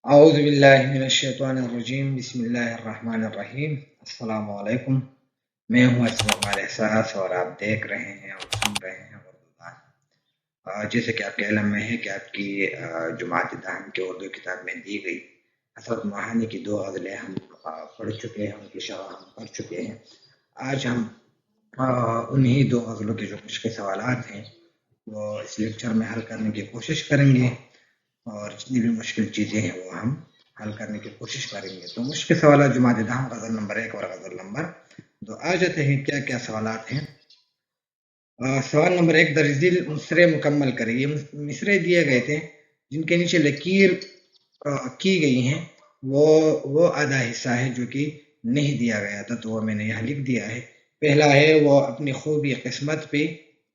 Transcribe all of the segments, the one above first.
اعوذ باللہ من الشیطان الرجیم بسم اللہ الرحمن الرحیم السلام علیکم۔ میں ہوں اسباب احساس اور آپ دیکھ رہے ہیں اور سن رہے ہیں اردو دان۔ جیسے کہ آپ کے علم میں ہے کہ آپ کی جماعت دہن کے اردو کتاب میں دی گئی حسرت ماہانی کی 2 غزلیں ہم پڑھ چکے ہیں، ان کی شرح ہم پڑھ چکے ہیں۔ آج ہم انہی 2 غزلوں کے جو کچھ کے سوالات ہیں وہ اس لیکچر میں حل کرنے کی کوشش کریں گے، اور جتنی بھی مشکل چیزیں ہیں وہ ہم حل کرنے کی کوشش کریں گے۔ تو مشکل سوالات جماعت دہن غزل نمبر 1 اور غزل نمبر 2 آ جاتے ہیں۔ کیا کیا سوالات ہیں؟ سوال نمبر 1، درج ذیل مصرے مکمل کریں۔ یہ مصرے دیے گئے تھے جن کے نیچے لکیر کی گئی ہیں، وہ آدھا حصہ ہے جو کہ نہیں دیا گیا تھا، تو وہ میں نے یہاں لکھ دیا ہے۔ پہلا ہے، وہ اپنی خوبی قسمت پہ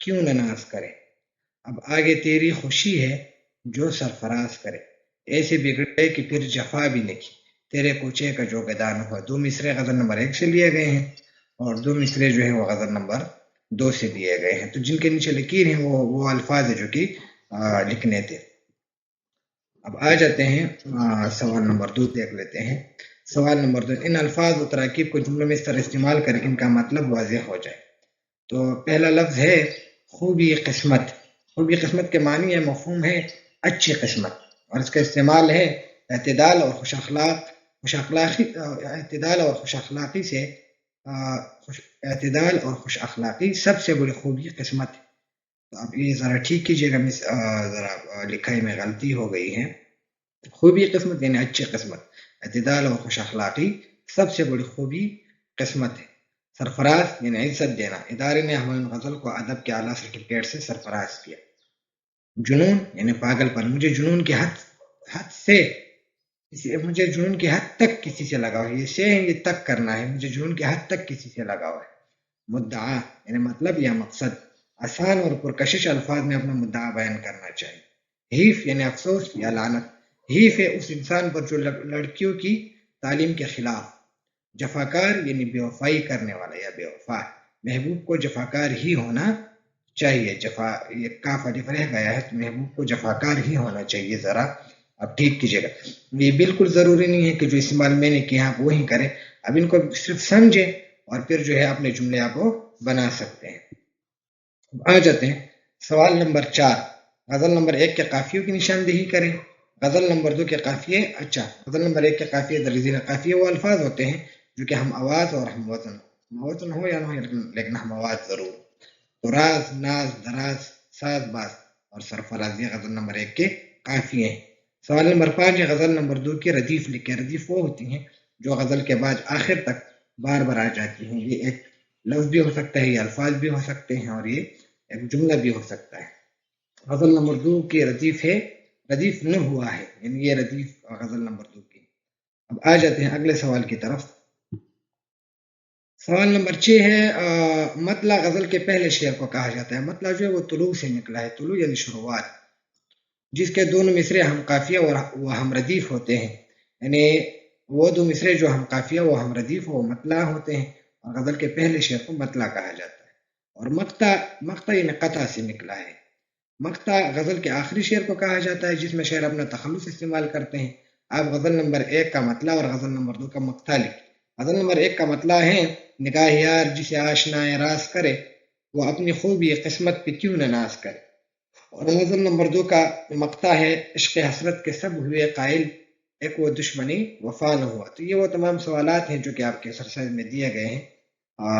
کیوں نہ ناز کرے، اب آگے تیری خوشی ہے جو سرفراز کرے، ایسے بگڑے کہ پھر جفا بھی نہیں، تیرے کوچے کا جو گدان ہوا۔ 2 مصرے غزل نمبر 1 سے لیے گئے ہیں اور 2 مصرے جو ہے وہ غزل نمبر 2 سے دیے گئے ہیں۔ تو جن کے نیچے لکیر ہیں وہ الفاظ ہے جو کہ لکھنے تھے۔ اب آ جاتے ہیں سوال نمبر 2 دیکھ لیتے ہیں۔ سوال نمبر 2، ان الفاظ و تراکیب کو جملوں میں اس طرح استعمال کریں کہ ان کا مطلب واضح ہو جائے۔ تو پہلا لفظ ہے خوبی قسمت۔ خوبی قسمت کے معنی ہے، مفہوم ہے اچھی قسمت، اور اس کا استعمال ہے اعتدال اور خوش اخلاقی سے۔ اعتدال اور خوش اخلاقی سب سے بڑی خوبی قسمت ہے۔ تو اب یہ ذرا ٹھیک کیجیے گا، ذرا لکھائی میں غلطی ہو گئی ہے۔ خوبی قسمت یعنی اچھی قسمت، اعتدال اور خوش اخلاقی سب سے بڑی خوبی قسمت ہے۔ سرفراز یعنی عزت دینا، ادارے نے ہمایوں غزل کو ادب کے اعلیٰ سرٹیفکیٹ سے سرفراز کیا۔ جنون یعنی پاگل پن، مجھے جنون کی حد تک کسی سے لگاؤ ہے، یہ تک کرنا ہے، مجھے جنون کی حد تک کسی سے لگاؤ ہے۔ مدعا یعنی مطلب یا مقصد، آسان اور پرکشش الفاظ میں اپنا مدعا بیان کرنا چاہیے۔ حیف یعنی افسوس یا لعنت، حیف ہے اس انسان پر جو لڑکیوں کی تعلیم کے خلاف۔ جفاکار یعنی بے وفائی کرنے والا یا بے وفا، محبوب کو جفاکار ہی ہونا چاہیے۔ یہ کاف الف رہ گیا ہے، تو محبوب کو جفاکار ہی ہونا چاہیے، ذرا اب ٹھیک کیجیے گا۔ یہ بالکل ضروری نہیں ہے کہ جو استعمال میں نے کیا آپ وہی کریں، اب ان کو صرف سمجھیں اور پھر جو ہے اپنے جملے آپ کو بنا سکتے ہیں۔ آ جاتے ہیں سوال نمبر 4، غزل نمبر 1 کے قافیوں کی نشاندہی کریں۔ غزل نمبر 2 کے قافیے، غزل نمبر 1 کے قافیے، درج ذیل قافیے وہ الفاظ ہوتے ہیں جو کہ ہم آواز اور ہم وزن ہو یا نہ ہو، لیکن ہم آواز ضرور۔ تو راز، ناز، دراز، ساز باز اور سرفراز، یہ غزل نمبر 1 کے قافیے ہیں۔ سوال نمبر 5 ہے، غزل نمبر 2 کی ردیف لکھیں۔ ردیف وہ ہوتی ہیں جو غزل کے بعد آخر تک بار بار آ جاتی ہیں۔ یہ ایک لفظ بھی ہو سکتا ہے، یہ الفاظ بھی ہو سکتے ہیں، اور یہ ایک جملہ بھی ہو سکتا ہے۔ غزل نمبر 2 کی ردیف ہے، ردیف نہ ہوا ہے، یعنی یہ ردیف غزل نمبر 2 کی۔ اب آ جاتے ہیں اگلے سوال کی طرف۔ سوال نمبر 6 ہے، مطلع غزل کے پہلے شعر کو کہا جاتا ہے۔ مطلع جو ہے وہ طلوع سے نکلا ہے، طلوع یعنی شروعات، جس کے دونوں مصرے ہم قافیہ اور وہ ہم ردیف ہوتے ہیں، یعنی وہ 2 مصرے جو ہم قافیہ وہ ہم ردیف وہ مطلع ہوتے ہیں، اور غزل کے پہلے شعر کو مطلع کہا جاتا ہے۔ اور مقطع یعنی قطع سے نکلا ہے۔ مقطع غزل کے آخری شعر کو کہا جاتا ہے جس میں شاعر اپنا تخلص استعمال کرتے ہیں۔ آپ غزل نمبر 1 کا مطلع اور غزل نمبر 2 کا مقطع لکھیں۔ غزل نمبر 1 کا مطلع ہے، نگاہ یار جسے آشنا راز کرے، وہ اپنی خوبی قسمت پہ کیوں نہ ناز کرے۔ اور غزل نمبر 2 کا مقطع ہے، عشق حسرت کے سب ہوئے قائل، ایک وہ دشمنی وفا نہ ہوا۔ تو یہ وہ تمام سوالات ہیں جو کہ آپ کے ایکسرسائز میں دیے گئے ہیں،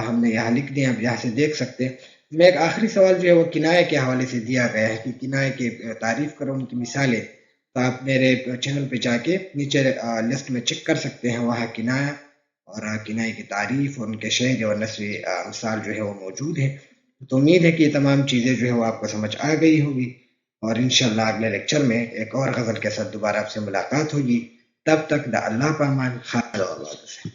ہم نے یہاں لکھ دیا، آپ یہاں سے دیکھ سکتے ہیں۔ میں ایک آخری سوال جو ہے وہ کنایہ کے حوالے سے دیا گیا ہے کہ کنایہ کی تعریف کرو، ان کی مثالیں، تو آپ میرے چینل پہ جا کے نیچے لسٹ میں چیک کر سکتے ہیں، وہاں کنایہ اور کنایہ کی تعریف اور ان کے شعر اور نثری مثال جو ہے وہ موجود ہے۔ تو امید ہے کہ یہ تمام چیزیں جو ہے وہ آپ کو سمجھ آ گئی ہوگی، اور انشاءاللہ اگلے لیکچر میں ایک اور غزل کے ساتھ دوبارہ آپ سے ملاقات ہوگی۔ تب تک دا اللہ پامان، خالد و آباد سے۔